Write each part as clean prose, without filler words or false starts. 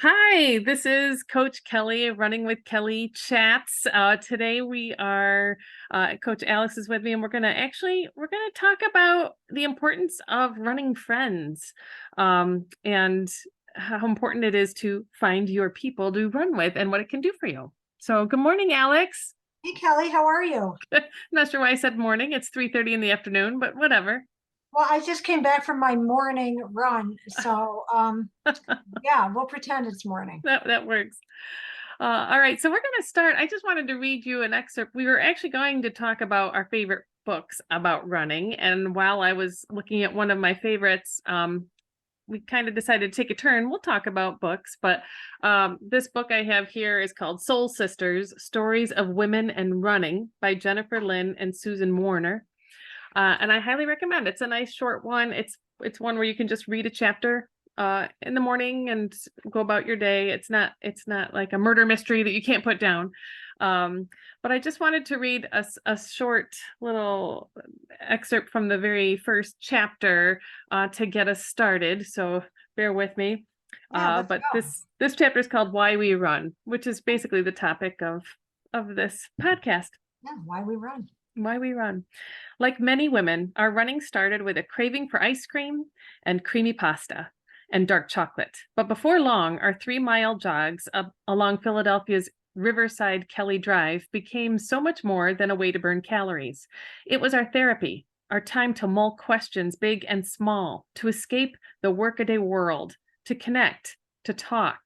Hi, this is Coach Kelly, Running with Kelly Chats. Today we are, Coach Alex is with me, and we're gonna talk about the importance of running friends, and how important it is to find your people to run with and what it can do for you. So, good morning, Alex. Hey Kelly, how are you? I'm not sure why I said morning. It's 3:30 in the afternoon, but whatever. Well, I just came back from my morning run, so yeah, we'll pretend it's morning. That works. All right, so we're going to start. I just wanted to read you an excerpt. We were actually going to talk about our favorite books about running, and while I was looking at one of my favorites, we kind of decided to take a turn. We'll talk about books, but this book I have here is called Soul Sisters: Stories of Women and Running by Jennifer Lynn and Susan Warner. And I highly recommend. It's a nice short one. It's one where you can just read a chapter in the morning and go about your day. It's not like a murder mystery that you can't put down. But I just wanted to read a short little excerpt from the very first chapter to get us started. So bear with me. Yeah, let's But go. this chapter is called Why We Run, which is basically the topic of this podcast. Yeah, why we run. Why we run. Like many women, our running started with a craving for ice cream and creamy pasta and dark chocolate. But before long, our 3-mile jogs up along Philadelphia's Riverside Kelly Drive became so much more than a way to burn calories. It was our therapy, our time to mull questions big and small, to escape the workaday world, to connect, to talk.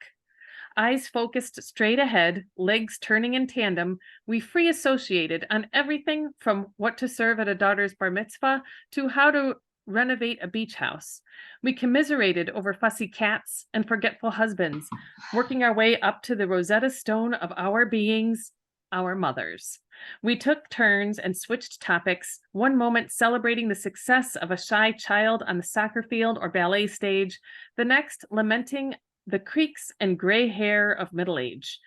Eyes focused straight ahead, legs turning in tandem, we free associated on everything from what to serve at a daughter's bar mitzvah to how to renovate a beach house. We commiserated over fussy cats and forgetful husbands, working our way up to the Rosetta Stone of our beings, our mothers. We took turns and switched topics, one moment celebrating the success of a shy child on the soccer field or ballet stage, the next lamenting the creaks and gray hair of middle age.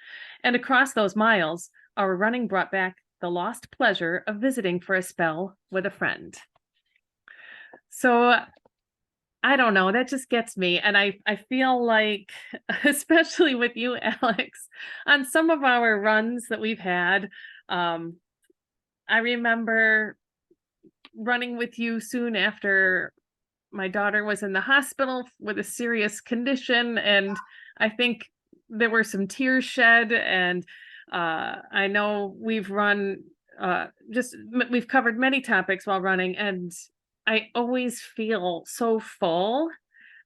And across those miles, our running brought back the lost pleasure of visiting for a spell with a friend. So I don't know, that just gets me. And I feel like, especially with you, Alex, on some of our runs that we've had, um, I remember running with you soon after my daughter was in the hospital with a serious condition, and I think there were some tears shed. And I know we've covered many topics while running, and I always feel so full.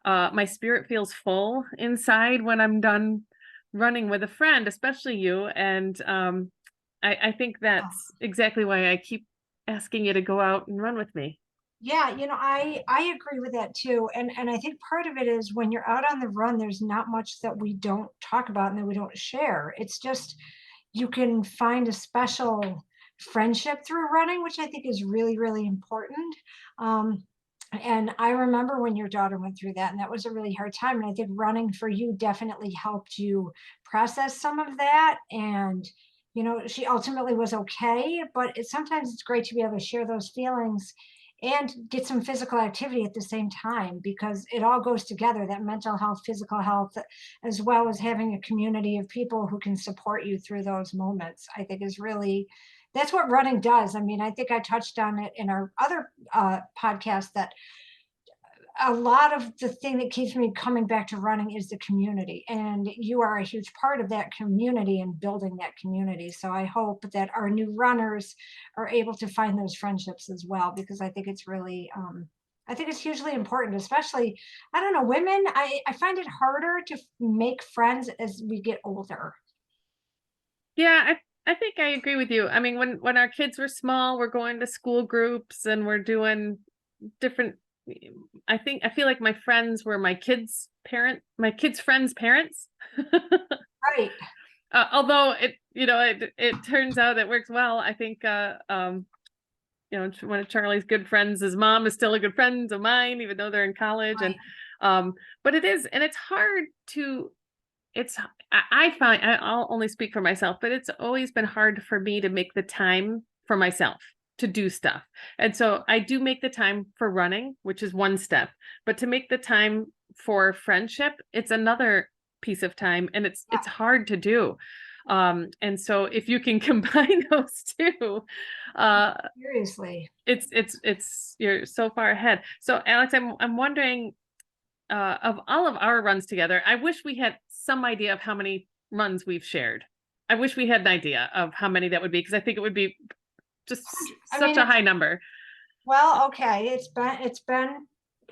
My spirit feels full inside when I'm done running with a friend, especially you. And I think that's exactly why I keep asking you to go out and run with me. Yeah, I agree with that too. And I think part of it is when you're out on the run, there's not much that we don't talk about and that we don't share. It's just you can find a special friendship through running, which I think is really, really important. Um, and I remember when your daughter went through that, and that was a really hard time. And I think running for you definitely helped you process some of that. And, she ultimately was okay, but sometimes it's great to be able to share those feelings and get some physical activity at the same time because it all goes together, that mental health, physical health, as well as having a community of people who can support you through those moments, I think is really, that's what running does. I mean, I think I touched on it in our other podcast that a lot of the thing that keeps me coming back to running is the community. And you are a huge part of that community and building that community. So I hope that our new runners are able to find those friendships as well, because I think it's really, I think it's hugely important, especially, I don't know, women, I find it harder to make friends as we get older. Yeah, I think I agree with you. I mean, when our kids were small, we're going to school groups and we're doing different. I feel like my friends were my kids' friends' parents. Right. Although it turns out it works well. I think one of Charlie's good friends, his mom is still a good friend of mine, even though they're in college. And Right. but it's hard to it's I find I'll only speak for myself, but it's always been hard for me to make the time for myself to do stuff. And so I do make the time for running, which is one step, but to make the time for friendship, it's another piece of time, and Yeah, it's hard to do. And so if you can combine those two, uh, seriously. it's you're so far ahead. So Alex, I'm wondering, of all of our runs together, I wish we had some idea of how many runs we've shared. I wish we had an idea of how many that would be, because I think it would be just I such mean, a it's, high number. well, okay, it's been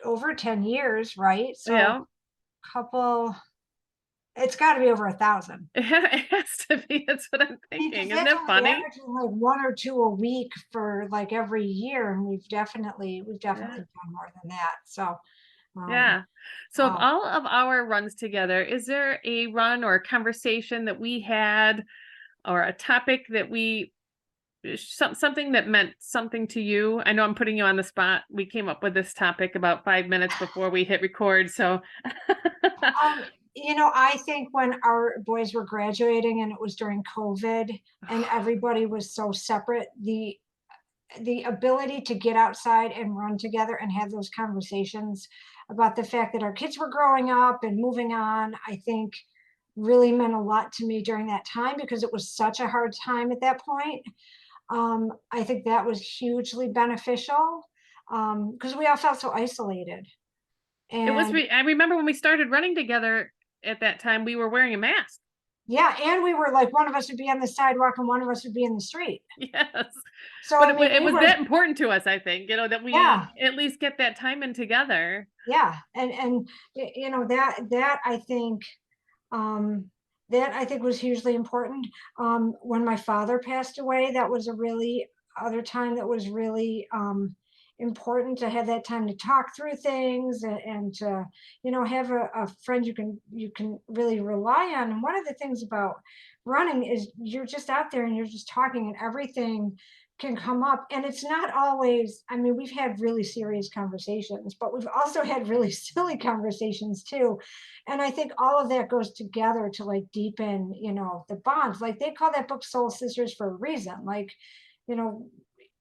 over 10 years, right? So Yeah, couple, it's got to be over 1,000. it has to be. That's what I'm Because thinking. Isn't that's that only funny? averaging like one or two a week for like every year, and we've definitely Yeah. done more than that. So, um, Yeah. So of wow. all of our runs together, is there a run or a conversation that we had, or a topic that something that meant something to you? I know I'm putting you on the spot. We came up with this topic about 5 minutes before we hit record. So Um, I think when our boys were graduating and it was during COVID and everybody was so separate, the ability to get outside and run together and have those conversations about the fact that our kids were growing up and moving on, I think really meant a lot to me during that time because it was such a hard time at that point. I think that was hugely beneficial because we all felt so isolated. it was, And I remember when we started running together at that time, we were wearing a mask. yeah, and we were like, one of us would be on the sidewalk and one of us would be in the street. Yes. So, But I mean, it we was were, that important to us, I think, that we yeah, at least get that time in together. yeah. And, that um, I think was hugely important. When my father passed away, that was a really other time that was really important to have that time to talk through things and to, have a friend you can really rely on. And one of the things about running is you're just out there and you're just talking and everything can come up. And it's not always, I mean, we've had really serious conversations, but we've also had really silly conversations too. And I think all of that goes together to like deepen, the bonds. Like they call that book Soul Sisters for a reason. Like, you know,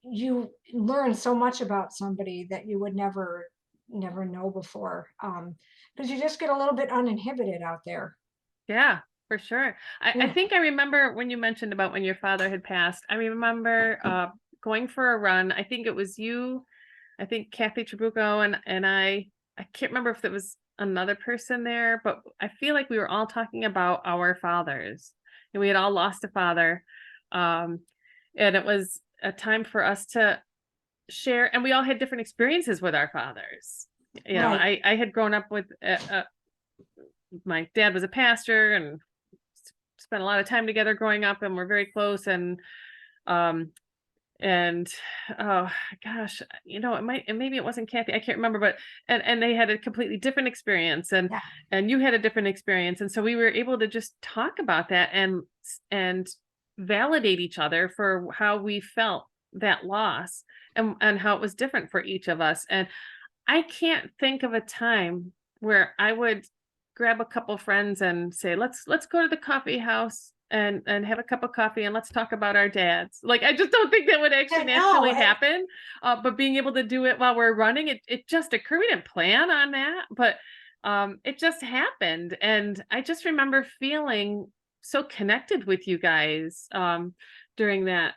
you learn so much about somebody that you would never know before. Because you just get a little bit uninhibited out there. Yeah, for sure. I Yeah. think I remember when you mentioned about when your father had passed, I remember going for a run. I think it was you, I think Kathy Trabuco and I can't remember if there was another person there, but I feel like we were all talking about our fathers. And we had all lost a father. Um, and it was a time for us to share, and we all had different experiences with our fathers. Right. I had grown up with my dad was a pastor, and spent a lot of time together growing up, and we're very close. Um and oh gosh, maybe it wasn't Kathy, I can't remember, but and they had a completely different experience, Yeah. and you had a different experience, and so we were able to just talk about that and validate each other for how we felt that loss, and how it was different for each of us. And I can't think of a time where I would grab a couple friends and say, let's go to the coffee house and have a cup of coffee and let's talk about our dads. Like, I just don't think that would actually Yeah, no, naturally happen. But being able to do it while we're running, it just occurred. We didn't plan on that, but it just happened. And I just remember feeling so connected with you guys during that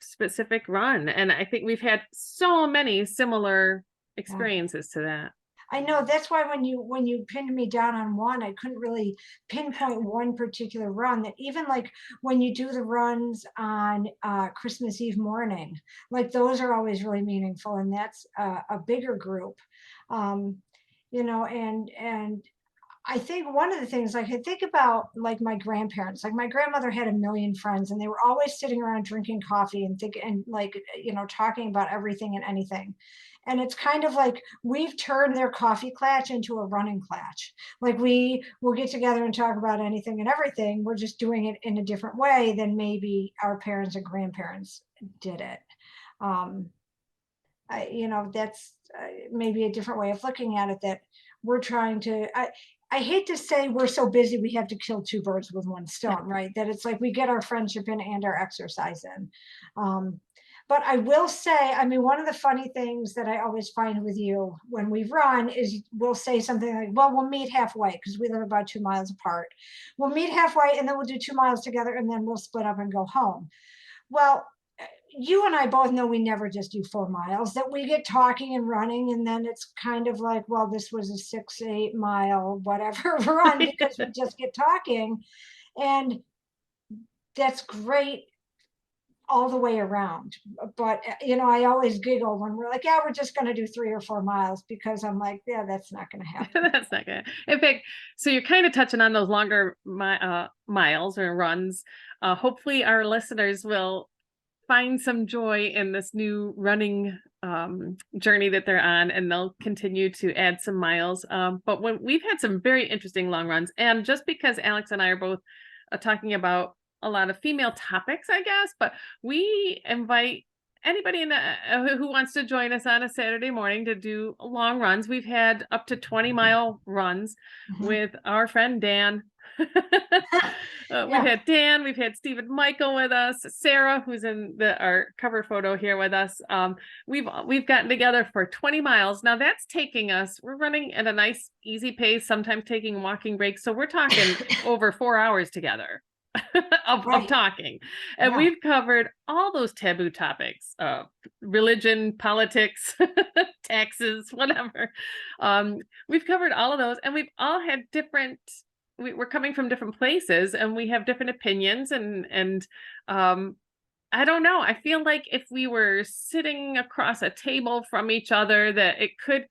specific run. And I think we've had so many similar yeah. experiences to that. I know that's why when you pinned me down on one, I couldn't really pinpoint one particular run. That even like when you do the runs on Christmas Eve morning, like those are always really meaningful, and that's a bigger group, um, and I think one of the things like I think about like my grandparents, like my grandmother had a million friends and they were always sitting around drinking coffee and thinking and like, talking about everything and anything. And it's kind of like we've turned their coffee clatch into a running clatch. Like we will get together and talk about anything and everything. We're just doing it in a different way than maybe our parents and grandparents did it. Um, that's maybe a different way of looking at it that we're trying to I hate to say we're so busy we have to kill two birds with one stone, right? That it's like we get our friendship in and our exercise in. um, But I will say, I mean, one of the funny things that I always find with you when we run is we'll say something like, well, we'll meet halfway because we live about 2 miles apart. We'll meet halfway and then we'll do 2 miles together and then we'll split up and go home. Well, you and I both know we never just do 4 miles, that we get talking and running, and then it's kind of like, well, this was a 6, 8 mile, whatever run because we just get talking. And that's great all the way around. But, I always giggle when we're like, yeah, we're just going to do 3 or 4 miles because I'm like, yeah, that's not going to happen. That's not good. In fact, so you're kind of touching on those longer miles or runs. Hopefully our listeners will find some joy in this new running journey that they're on, and they'll continue to add some miles. But when we've had some very interesting long runs, and just because Alex and I are both talking about a lot of female topics, I guess, but we invite anybody who wants to join us on a Saturday morning to do long runs. We've had up to 20-mile runs with our friend Dan. We've Yeah. had Dan, we've had Stephen Michael with us, Sarah, who's in our cover photo here with us. We've gotten together for 20 miles. Now that's taking us, we're running at a nice easy pace, sometimes taking walking breaks. So we're talking over 4 hours together of Right. talking. And Yeah. we've covered all those taboo topics, religion, politics, taxes, whatever. We've covered all of those, and we've all had different, we're coming from different places and we have different opinions, and I don't know. I feel like if we were sitting across a table from each other, that it could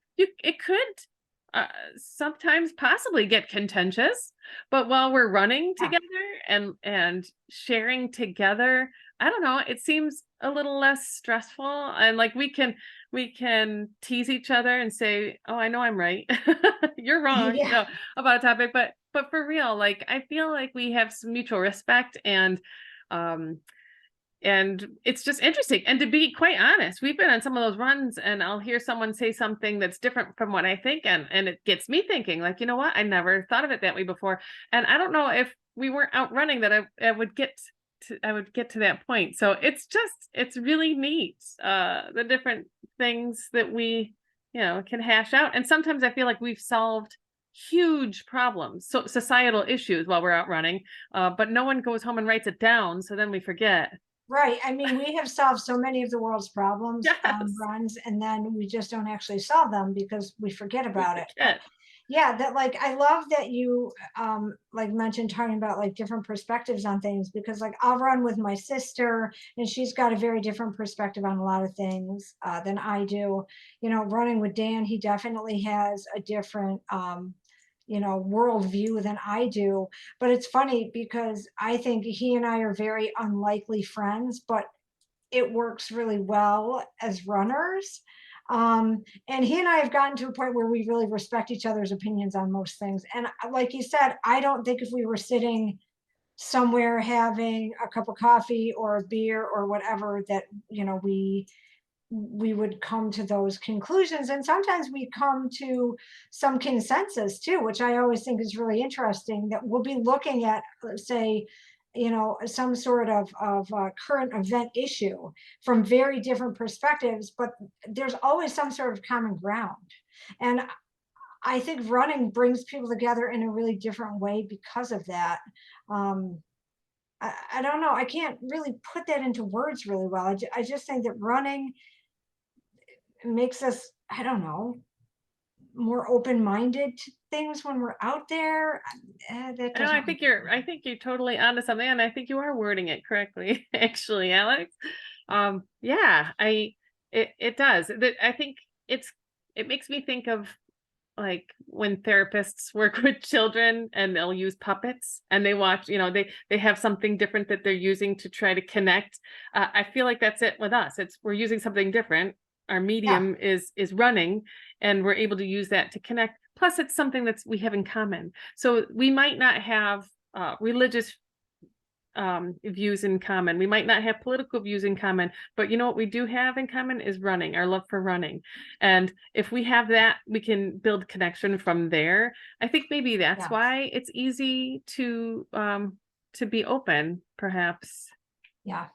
sometimes possibly get contentious. But while we're running together and sharing together, I don't know, it seems a little less stressful, and like we can tease each other and say, oh, I know I'm right. You're wrong, Yeah. about a topic, but for real, like I feel like we have some mutual respect, um and it's just interesting. And to be quite honest, we've been on some of those runs and I'll hear someone say something that's different from what I think. And it gets me thinking, like, you know what? I never thought of it that way before. And I don't know if we weren't out running that I would get to that point. So it's really neat. The different things that we, can hash out. And sometimes I feel like we've solved huge problems, so societal issues while we're out running. But no one goes home and writes it down. So then we forget. Right. I mean, we have solved so many of the world's problems on Yes. runs, and then we just don't actually solve them because we forget We about it. But forget. yeah, that like I love that you like mentioned talking about like different perspectives on things, because like I'll run with my sister and she's got a very different perspective on a lot of things than I do. Running with Dan, he definitely has a different worldview than I do. But it's funny because I think he and I are very unlikely friends, but it works really well as runners. And he and I have gotten to a point where we really respect each other's opinions on most things. And like you said, I don't think if we were sitting somewhere having a cup of coffee or a beer or whatever that, we would come to those conclusions. And sometimes we come to some consensus too, which I always think is really interesting, that we'll be looking at, say, some sort of current event issue from very different perspectives, but there's always some sort of common ground. And I think running brings people together in a really different way because of that. Um, I don't know. I can't really put that into words really well. I just think that running makes us, I don't know, more open-minded to things when we're out there. That No, I doesn't. think you're totally onto something, and I think you are wording it correctly, actually, Alex. Yeah, it does. I think it makes me think of like when therapists work with children and they'll use puppets and they watch, they have something different that they're using to try to connect. I feel like that's it with us. We're using something different. Our Yeah, medium is running, and we're able to use that to connect. Plus, it's something we have in common. So we might not have religious views in common. We might not have political views in common, but you know what we do have in common is running, our love for running. And if we have that, we can build connection from there. I think maybe that's yeah, why it's easy to be open, perhaps. yeah.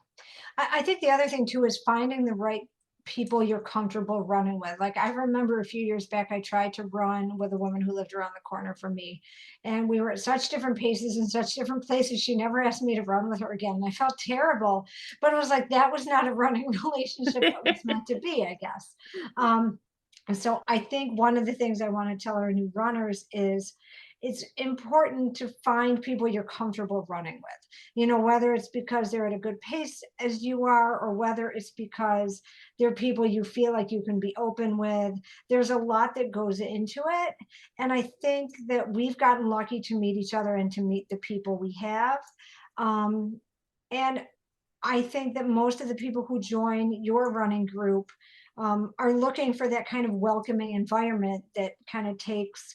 I think the other thing too is finding the right people you're comfortable running with. Like I remember a few years back, I tried to run with a woman who lived around the corner from me, and we were at such different paces in such different places. She never asked me to run with her again. And I felt terrible, but it was like that was not a running relationship that was meant to be, I guess. And so I think one of the things I want to tell our new runners is it's important to find people you're comfortable running with, whether it's because they're at a good pace as you are, or whether it's because they're people you feel like you can be open with. There's a lot that goes into it. And I think that we've gotten lucky to meet each other and to meet the people we have. And I think that most of the people who join your running group are looking for that kind of welcoming environment that kind of takes,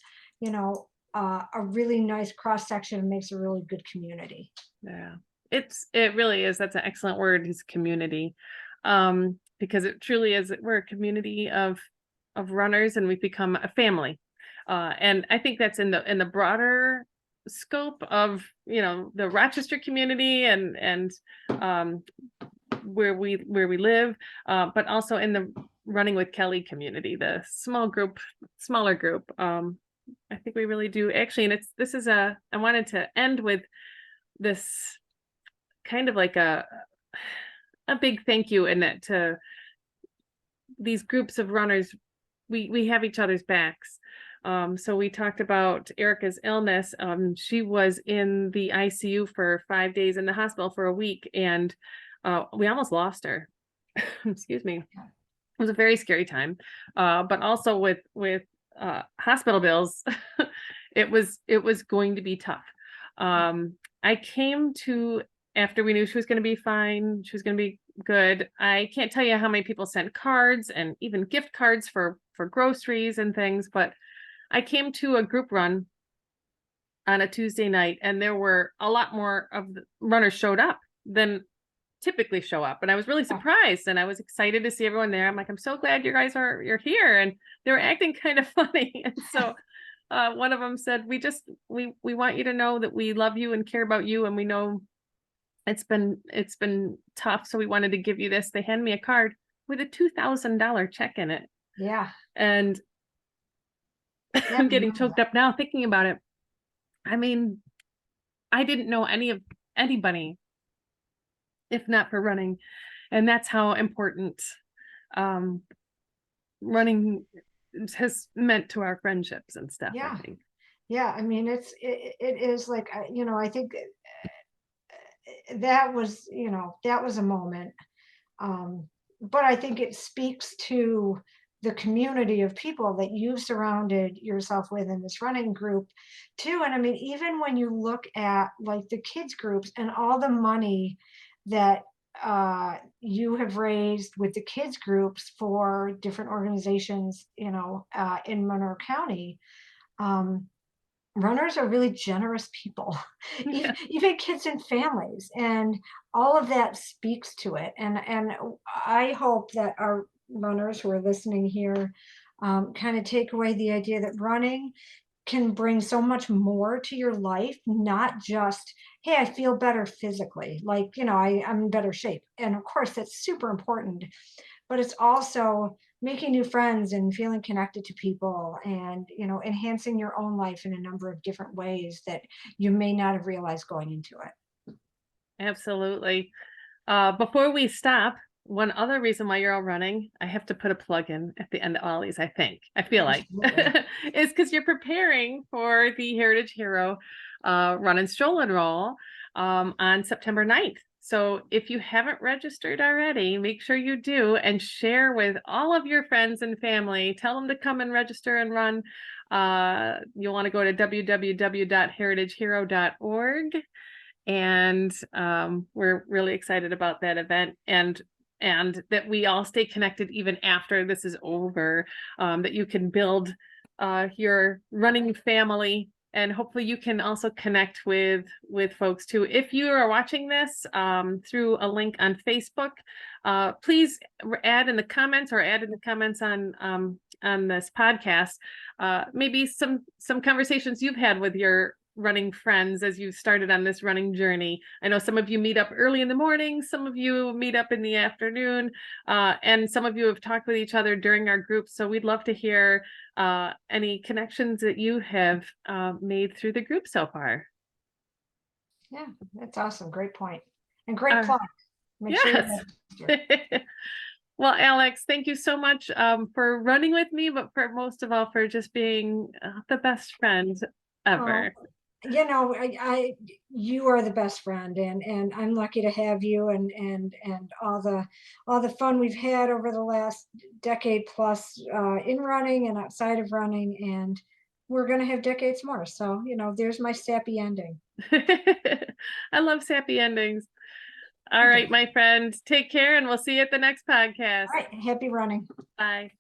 a really nice cross section and makes a really good community. Yeah, it really is. That's an excellent word, is community. Because it truly is, we're a community of runners, and we've become a family. And I think that's in the broader scope of, the Rochester community and where we live, but also in the Running with Kelly community, the smaller group. I think we really do actually, and I wanted to end with this kind of like a big thank you, and that to these groups of runners, we have each other's backs. So we talked about Erica's illness. She was in the ICU for 5 days, in the hospital for a week, and we almost lost her. Excuse me. It was a very scary time. But also with hospital bills, it was going to be tough. I came to, after we knew she was going to be fine, she was going to be good. I can't tell you how many people sent cards and even gift cards for groceries and things, but I came to a group run on a Tuesday night, and there were a lot more of the runners showed up than typically show up. And I was really surprised, and I was excited to see everyone there. I'm like, I'm so glad you're here. And they were acting kind of funny. And so one of them said, we want you to know that we love you and care about you. And we know it's been tough. So we wanted to give you this. They hand me a card with a $2,000 check in it. Yeah. And I'm getting choked up now thinking about it. I mean, I didn't know anybody if not for running. And that's how important running has meant to our friendships and stuff. Yeah. I think. Yeah. I mean, it is like, I think that was, that was a moment. But I think it speaks to the community of people that you've surrounded yourself with in this running group too. And I mean, even when you look at like the kids groups and all the money that you have raised with the kids groups for different organizations, in Monroe County, runners are really generous people, even kids and families, and all of that speaks to it. And I hope that our runners who are listening here kind of take away the idea that running can bring so much more to your life, not just, hey, I feel better physically, like, I'm in better shape. And of course, that's super important, but it's also making new friends and feeling connected to people and, enhancing your own life in a number of different ways that you may not have realized going into it. Absolutely. Before we stop, one other reason why you're all running, I have to put a plug in at the end of all these, I feel like, is because you're preparing for the Heritage Hero Run and Stroll and Roll on September 9th. So if you haven't registered already, make sure you do and share with all of your friends and family. Tell them to come and register and run. You'll want to go to www.heritagehero.org. And we're really excited about that event, and that we all stay connected even after this is over, that you can build your running family, and hopefully you can also connect with folks too. If you are watching this through a link on Facebook, please add in the comments on this podcast maybe some conversations you've had with your running friends as you started on this running journey. I know some of you meet up early in the morning, some of you meet up in the afternoon, and some of you have talked with each other during our group. So we'd love to hear any connections that you have made through the group so far. Yeah, that's awesome. Great point. And great Uh, plug. Make sure you yes. register. Well, Alex, thank you so much for running with me, but for most of all, for just being the best friend Oh, ever. you know, you are the best friend, and I'm lucky to have you, and all the fun we've had over the last decade plus in running and outside of running, and we're gonna have decades more. So, you know, there's my sappy ending. I love sappy endings. All I do. right, my friend, take care and we'll see you at the next podcast. All right, happy running. Bye.